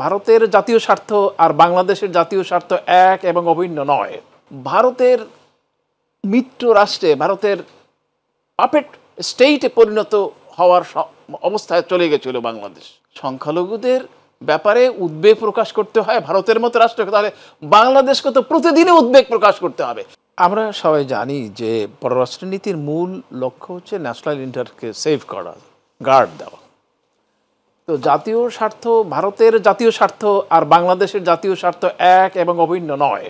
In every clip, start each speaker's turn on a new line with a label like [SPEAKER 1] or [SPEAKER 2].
[SPEAKER 1] ভারতের জাতীয় স্বার্থ আর বাংলাদেশের জাতীয় স্বার্থ এক এবং অভিন্ন নয়। ভারতের মিত্র রাষ্ট্রে, ভারতের পাপেট স্টেটে পরিণত হওয়ার অবস্থায় চলে গেছিল বাংলাদেশ। সংখ্যালঘুদের ব্যাপারে উদ্বেগ প্রকাশ করতে হয় ভারতের মতো রাষ্ট্রকে, তাহলে বাংলাদেশকে তো প্রতিদিনই উদ্বেগ প্রকাশ করতে হবে। আমরা সবাই জানি যে পররাষ্ট্রনীতির মূল লক্ষ্য হচ্ছে ন্যাশনাল ইন্টারেস্টকে সেভ করা, গার্ড দেওয়া। তো জাতীয় স্বার্থ, ভারতের জাতীয় স্বার্থ আর বাংলাদেশের জাতীয় স্বার্থ এক এবং অভিন্ন নয়।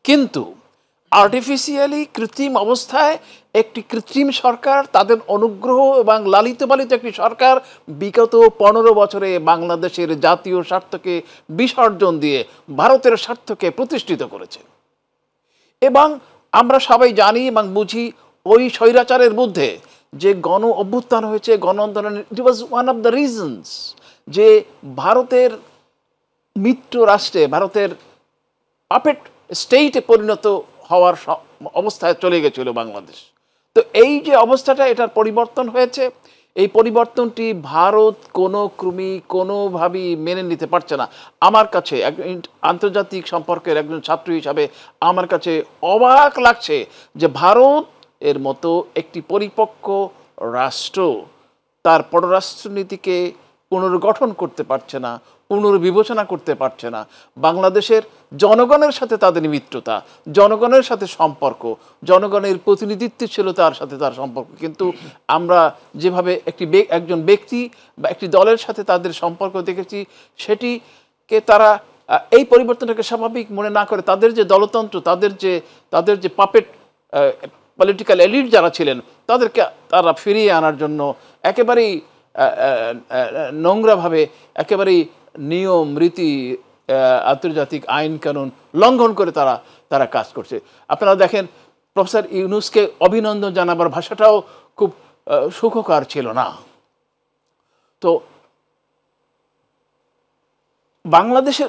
[SPEAKER 1] কিন্তু আর্টিফিশিয়ালি কৃত্রিম অবস্থায় একটি কৃত্রিম সরকার, তাদের অনুগ্রহ এবং লালিত পালিত একটি সরকার বিগত 15 বছরে বাংলাদেশের জাতীয় স্বার্থকে বিসর্জন দিয়ে ভারতের স্বার্থকে প্রতিষ্ঠিত করেছে। এবং আমরা সবাই জানি এবং বুঝি ওই স্বৈরাচারের মধ্যে যে গণ অভ্যুত্থান হয়েছে, গণ আন্দোলন, it was one of the reasons যে ভারতের মিত্র রাষ্ট্রে, ভারতের পাপেট স্টেটে পরিণত হওয়ার অবস্থায় চলে গেছিল বাংলাদেশ। তো এই যে অবস্থাটা, এটার পরিবর্তন হয়েছে। এই পরিবর্তনটি ভারত কোনোভাবেই মেনে নিতে পারছে না। আমার কাছে আন্তর্জাতিক সম্পর্কের একজন ছাত্র হিসাবে আমার কাছে অবাক লাগছে যে ভারত এর মতো একটি পরিপক্ক রাষ্ট্র তার পররাষ্ট্রনীতিকে পুনর্গঠন করতে পারছে না, পুনর্বিবেচনা করতে পারছে না। বাংলাদেশের জনগণের সাথে তাদের মিত্রতা, জনগণের সাথে সম্পর্ক, জনগণের প্রতিনিধিত্ব ছিল তার সাথে তার সম্পর্ক। কিন্তু আমরা যেভাবে একজন ব্যক্তি বা একটি দলের সাথে তাদের সম্পর্ক দেখেছি, সেটিকে তারা এই পরিবর্তনটাকে স্বাভাবিক মনে না করে তাদের যে দলতন্ত্র, তাদের যে পাপেট পলিটিক্যাল এলিট যারা ছিলেন, তাদেরকে তারা ফিরিয়ে আনার জন্য একেবারেই নোংরাভাবে, একেবারেই নিয়ম রীতি, আন্তর্জাতিক আইন কানুন লঙ্ঘন করে তারা কাজ করছে। আপনারা দেখেন, প্রফেসর ইউনূসকে অভিনন্দন জানাবার ভাষাটাও খুব সুখকর ছিল না। তো বাংলাদেশের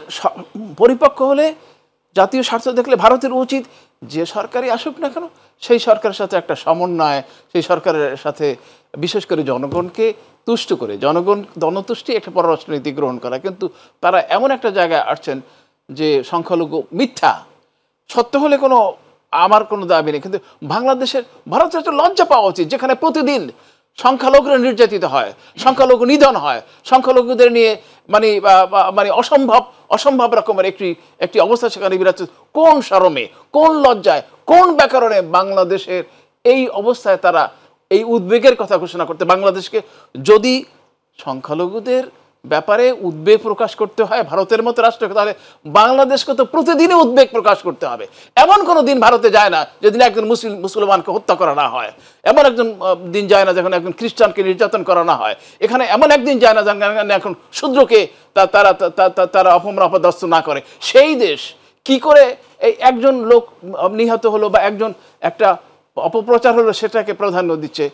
[SPEAKER 1] পরিপক্ক হলে, জাতীয় স্বার্থ দেখলে ভারতের উচিত যে সরকারই আসুক না কেন সেই সরকারের সাথে একটা সমন্বয়, সেই সরকারের সাথে বিশেষ করে জনগণকে তুষ্ট করে, জনতুষ্টি একটা পররাষ্ট্রনীতি গ্রহণ করা। কিন্তু তারা এমন একটা জায়গায় আসছেন যে সংখ্যালঘু মিথ্যা, সত্য হলে আমার কোনো দাবি নেই, কিন্তু ভারতের একটা লজ্জা পাওয়া উচিত যেখানে প্রতিদিন সংখ্যালঘুরা নির্যাতিত হয়, সংখ্যালঘু নিধন হয়, সংখ্যালঘুদের নিয়ে মানে অসম্ভব রকমের একটি অবস্থা সেখানে বিরাজ। কোন শরমে, কোন লজ্জায়, কোন ব্যাকরণে বাংলাদেশের এই অবস্থায় তারা এই উদ্বেগের কথা ঘোষণা করতে? বাংলাদেশকে যদি সংখ্যালঘুদের ব্যাপারে উদ্বেগ প্রকাশ করতে হয় ভারতের মতো রাষ্ট্রকে, তাহলে বাংলাদেশকে তো প্রতিদিনই উদ্বেগ প্রকাশ করতে হবে। এমন কোনো দিন ভারতে যায় না যেদিন একজন মুসলমানকে হত্যা করা না হয়, এমন একজন দিন যায় না যখন একজন খ্রিস্টানকে নির্যাতন করা না হয়, এখানে এমন একদিন যায় না যখন এখন শূদ্রকে তারা অপদস্থ না করে। সেই দেশ কি করে এই একজন লোক নিহত হলো বা একটা অপপ্রচার হলো সেটাকে প্রাধান্য দিচ্ছে?